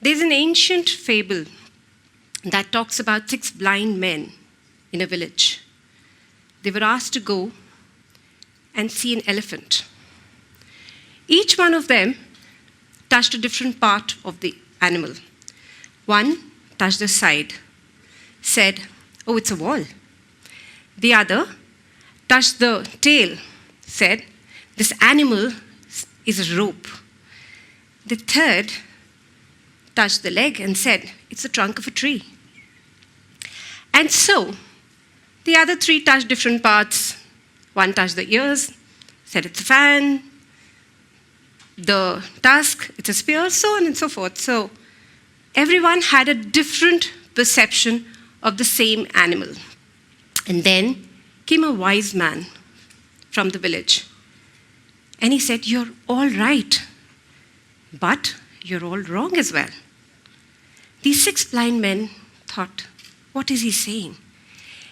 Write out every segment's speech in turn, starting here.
There's an ancient fable that talks about 6 blind men in a village. They were asked to go and see an elephant. Each one of them touched a different part of the animal. One touched the side, said, "Oh, it's a wall." The other touched the tail, said, "This animal is a rope." The third touched the leg and said, "It's the trunk of a tree." And so, the other 3 touched different parts. One touched the ears, said it's a fan. The tusk, it's a spear, so on and so forth. So, everyone had a different perception of the same animal. And then came a wise man from the village. And he said, "You're all right, but you're all wrong as well." These 6 blind men thought, what is he saying?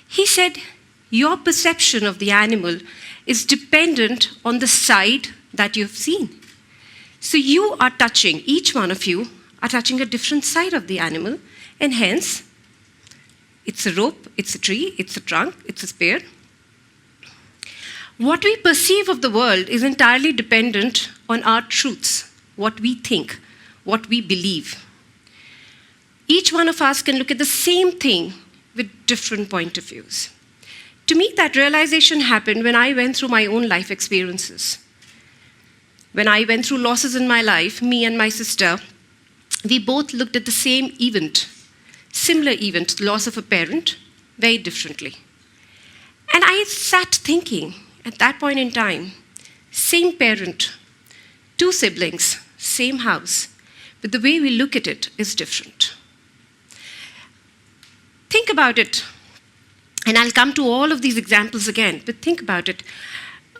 He said, your perception of the animal is dependent on the side that you've seen. So you are touching, each one of you are touching a different side of the animal, and hence, it's a rope, it's a tree, it's a trunk, it's a spear. What we perceive of the world is entirely dependent on our truths, what we think, what we believe. Each one of us can look at the same thing with different point of views. To me, that realization happened when I went through my own life experiences. When I went through losses in my life, me and my sister, we both looked at the same event, similar event, loss of a parent, very differently. And I sat thinking, at that point in time, same parent, 2 siblings, same house, but the way we look at it is different. Think about it, and I'll come to all of these examples again, but think about it.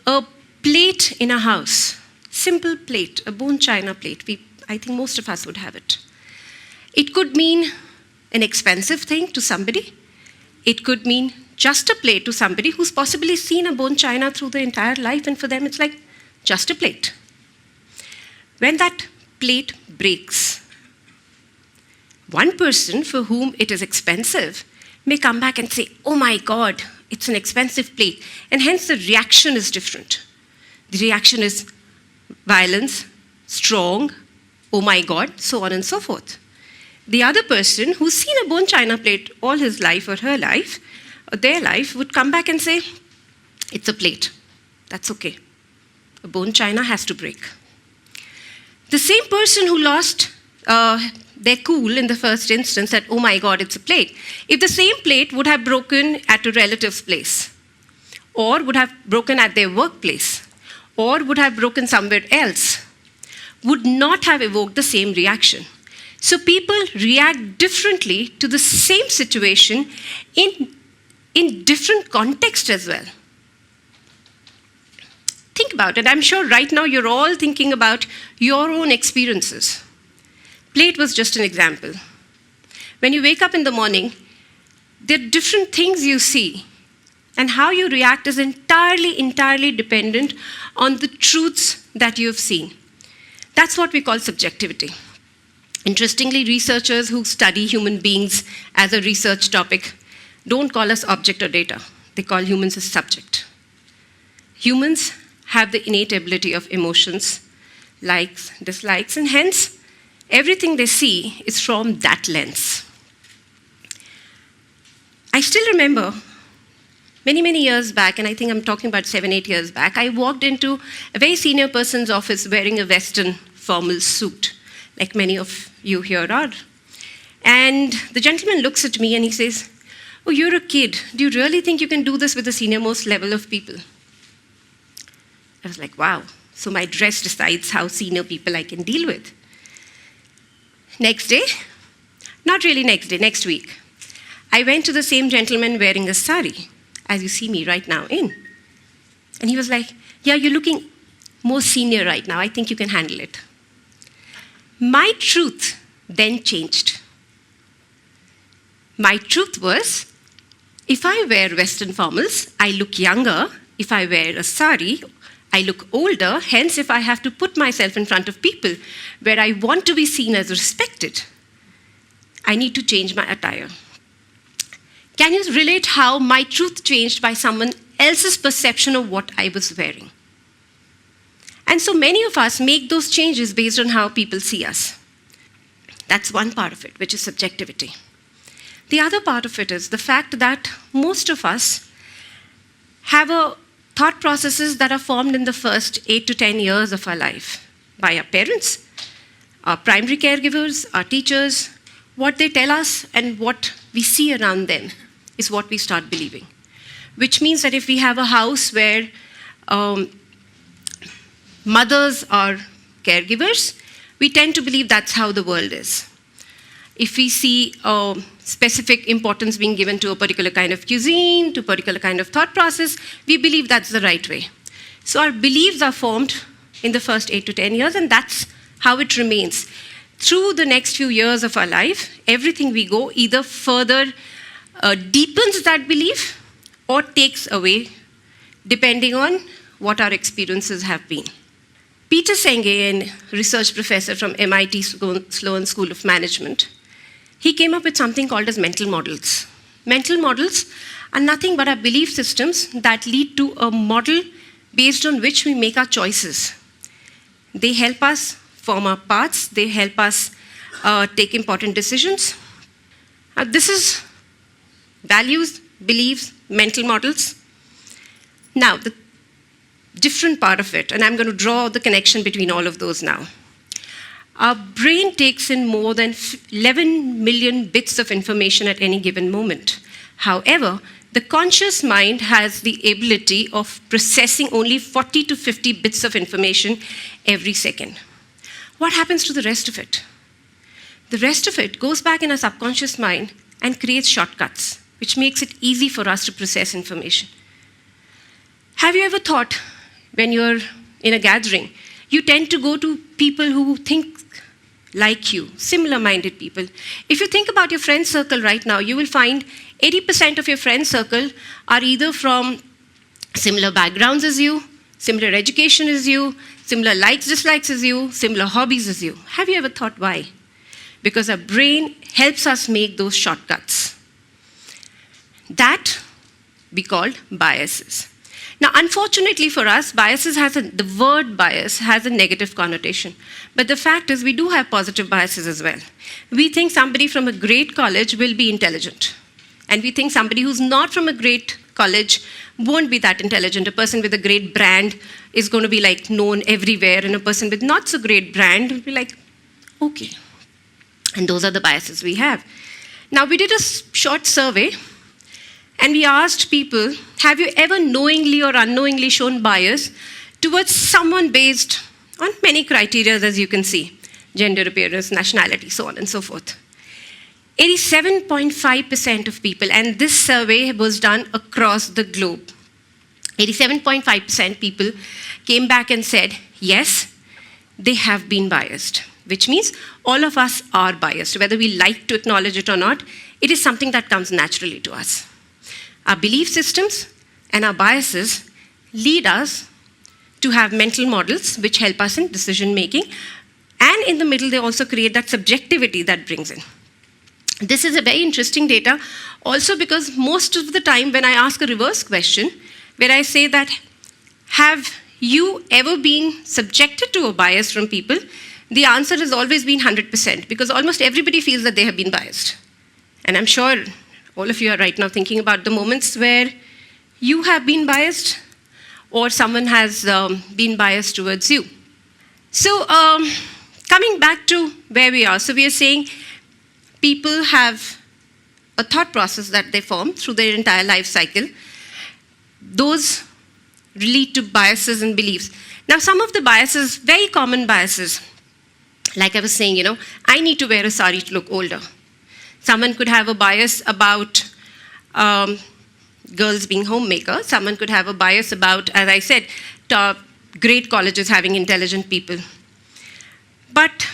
A plate in a house, simple plate, a bone china plate, I think most of us would have it. It could mean an expensive thing to somebody. It could mean just a plate to somebody who's possibly seen a bone china through their entire life, and for them it's like just a plate. When that plate breaks, one person for whom it is expensive may come back and say, "Oh my God, it's an expensive plate," and hence the reaction is different. The reaction is violence, strong, "Oh my God," so on and so forth. The other person who's seen a bone china plate all his life or her life, or their life, would come back and say, "It's a plate, that's okay. A bone china has to break." The same person who lost their cool in the first instance said, "Oh my God, it's a plate." If the same plate would have broken at a relative's place, or would have broken at their workplace, or would have broken somewhere else, would not have evoked the same reaction. So people react differently to the same situation in different contexts as well. Think about it. I'm sure right now you're all thinking about your own experiences. Plate was just an example. When you wake up in the morning, there are different things you see, and how you react is entirely dependent on the truths that you've seen. That's what we call subjectivity. Interestingly, researchers who study human beings as a research topic don't call us object or data. They call humans as subject. Humans have the innate ability of emotions, likes, dislikes, and hence, everything they see is from that lens. I still remember many years back, and I think I'm talking about 7-8 years back, I walked into a very senior person's office wearing a Western formal suit, like many of you here are. And the gentleman looks at me and he says, "Oh, you're a kid. Do you really think you can do this with the senior-most level of people?" I was like, wow. So my dress decides how senior people I can deal with. Next day, not really next day, next week, I went to the same gentleman wearing a sari, as you see me right now in. And he was like, "Yeah, you're looking more senior right now. I think you can handle it." My truth then changed. My truth was, if I wear Western formals, I look younger. If I wear a sari, I look older. Hence, if I have to put myself in front of people where I want to be seen as respected, I need to change my attire. Can you relate how my truth changed by someone else's perception of what I was wearing? And so many of us make those changes based on how people see us. That's one part of it, which is subjectivity. The other part of it is the fact that most of us have thought processes that are formed in the first 8 to 10 years of our life by our parents, our primary caregivers, our teachers. What they tell us and what we see around them is what we start believing. Which means that if we have a house where mothers are caregivers, we tend to believe that's how the world is. If we see specific importance being given to a particular kind of cuisine, to a particular kind of thought process, we believe that's the right way. So our beliefs are formed in the first 8 to 10 years, and that's how it remains. Through the next few years of our life, everything we go either further deepens that belief or takes away, depending on what our experiences have been. Peter Senge, a research professor from MIT Sloan School of Management, he came up with something called as mental models. Mental models are nothing but our belief systems that lead to a model based on which we make our choices. They help us form our paths. They help us take important decisions. This is values, beliefs, mental models. Now, the different part of it, and I'm going to draw the connection between all of those now. Our brain takes in more than 11 million bits of information at any given moment. However, the conscious mind has the ability of processing only 40 to 50 bits of information every second. What happens to the rest of it? The rest of it goes back in our subconscious mind and creates shortcuts, which makes it easy for us to process information. Have you ever thought, when you're in a gathering, you tend to go to people who think like you, similar-minded people. If you think about your friend circle right now, you will find 80% of your friend circle are either from similar backgrounds as you, similar education as you, similar likes, dislikes as you, similar hobbies as you. Have you ever thought why? Because our brain helps us make those shortcuts. That we call biases. Now, unfortunately for us, the word bias has a negative connotation. But the fact is, we do have positive biases as well. We think somebody from a great college will be intelligent. And we think somebody who's not from a great college won't be that intelligent. A person with a great brand is going to be like known everywhere, and a person with not so great brand will be like, okay. And those are the biases we have. Now, we did a short survey, and we asked people, have you ever knowingly or unknowingly shown bias towards someone based on many criteria, as you can see, gender, appearance, nationality, so on and so forth. 87.5% of people, and this survey was done across the globe, 87.5% people came back and said, yes, they have been biased, which means all of us are biased. Whether we like to acknowledge it or not, it is something that comes naturally to us. Our belief systems and our biases lead us to have mental models which help us in decision making. And in the middle, they also create that subjectivity that brings in. This is a very interesting data also because most of the time when I ask a reverse question, where I say that, have you ever been subjected to a bias from people? The answer has always been 100% because almost everybody feels that they have been biased. And I'm sure all of you are right now thinking about the moments where you have been biased or someone has been biased towards you. So coming back to where we are. So we are saying people have a thought process that they form through their entire life cycle. Those lead to biases and beliefs. Now, some of the biases, very common biases, like I was saying, I need to wear a sari to look older. Someone could have a bias about girls being homemakers. Someone could have a bias about, as I said, great colleges having intelligent people. But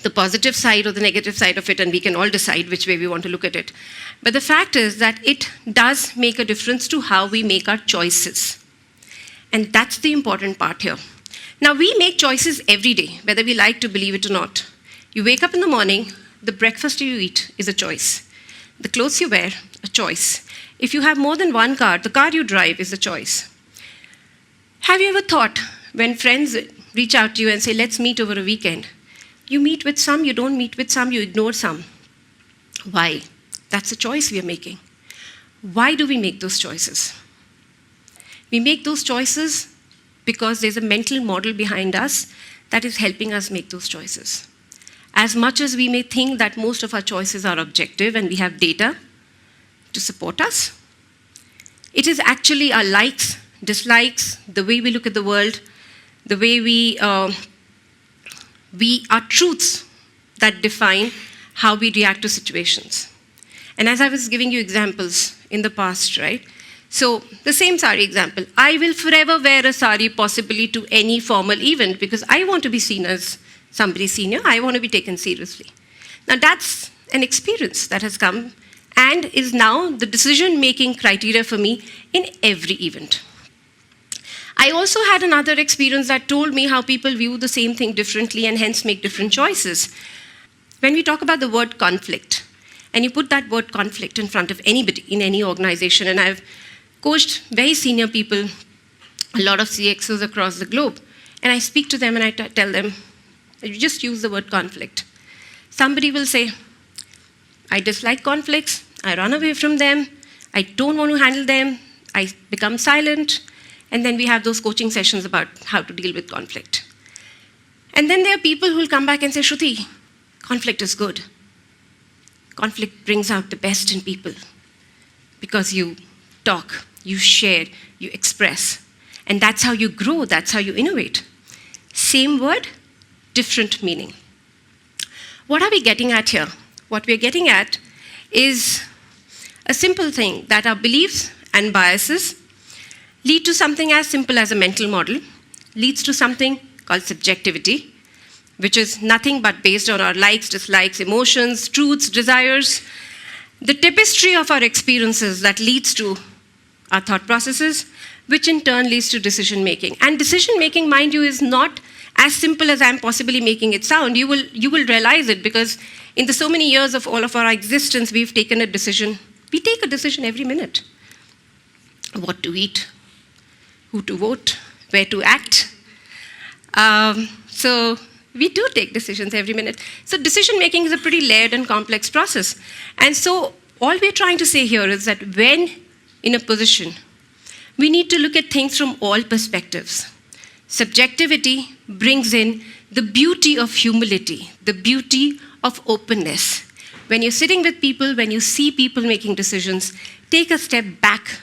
the positive side or the negative side of it, and we can all decide which way we want to look at it. But the fact is that it does make a difference to how we make our choices. And that's the important part here. Now, we make choices every day, whether we like to believe it or not. You wake up in the morning, the breakfast you eat is a choice. The clothes you wear, a choice. If you have more than one car, the car you drive is a choice. Have you ever thought, when friends reach out to you and say, let's meet over a weekend, you meet with some, you don't meet with some, you ignore some. Why? That's a choice we are making. Why do we make those choices? We make those choices because there's a mental model behind us that is helping us make those choices. As much as we may think that most of our choices are objective and we have data to support us, it is actually our likes, dislikes, the way we look at the world, the way we are truths that define how we react to situations. And as I was giving you examples in the past, right? So the same sari example. I will forever wear a sari possibly to any formal event because I want to be seen as somebody senior. I want to be taken seriously. Now that's an experience that has come and is now the decision-making criteria for me in every event. I also had another experience that told me how people view the same thing differently and hence make different choices. When we talk about the word conflict, and you put that word conflict in front of anybody in any organization, and I've coached very senior people, a lot of CXOs across the globe, and I speak to them and I tell them, you just use the word conflict. Somebody will say, I dislike conflicts, I run away from them, I don't want to handle them, I become silent, and then we have those coaching sessions about how to deal with conflict. And then there are people who will come back and say, Shruti, conflict is good. Conflict brings out the best in people because you talk, you share, you express. And that's how you grow, that's how you innovate. Same word, different meaning. What are we getting at here? What we're getting at is a simple thing, that our beliefs and biases lead to something as simple as a mental model, leads to something called subjectivity, which is nothing but based on our likes, dislikes, emotions, truths, desires, the tapestry of our experiences that leads to our thought processes, which in turn leads to decision-making. And decision-making, mind you, is not as simple as I'm possibly making it sound. You will realize it because in the so many years of all of our existence, we've taken a decision. We take a decision every minute. What to eat, who to vote, where to act. So we do take decisions every minute. So decision-making is a pretty layered and complex process. And so all we're trying to say here is that when in a position, we need to look at things from all perspectives. Subjectivity brings in the beauty of humility, the beauty of openness. When you're sitting with people, when you see people making decisions, take a step back.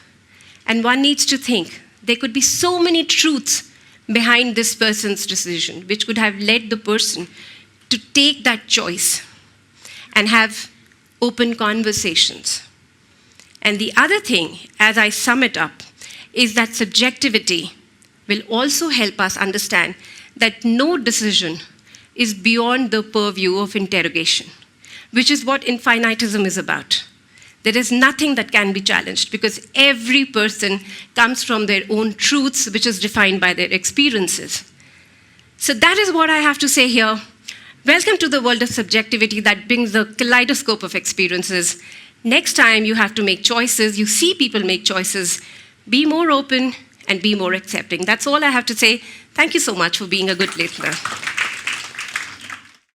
And one needs to think, there could be so many truths behind this person's decision, which could have led the person to take that choice and have open conversations. And the other thing, as I sum it up, is that subjectivity will also help us understand that no decision is beyond the purview of interrogation, which is what infinitism is about. There is nothing that can be challenged because every person comes from their own truths, which is defined by their experiences. So that is what I have to say here. Welcome to the world of subjectivity that brings the kaleidoscope of experiences. Next time you have to make choices, you see people make choices, be more open and be more accepting. That's all I have to say. Thank you so much for being a good listener.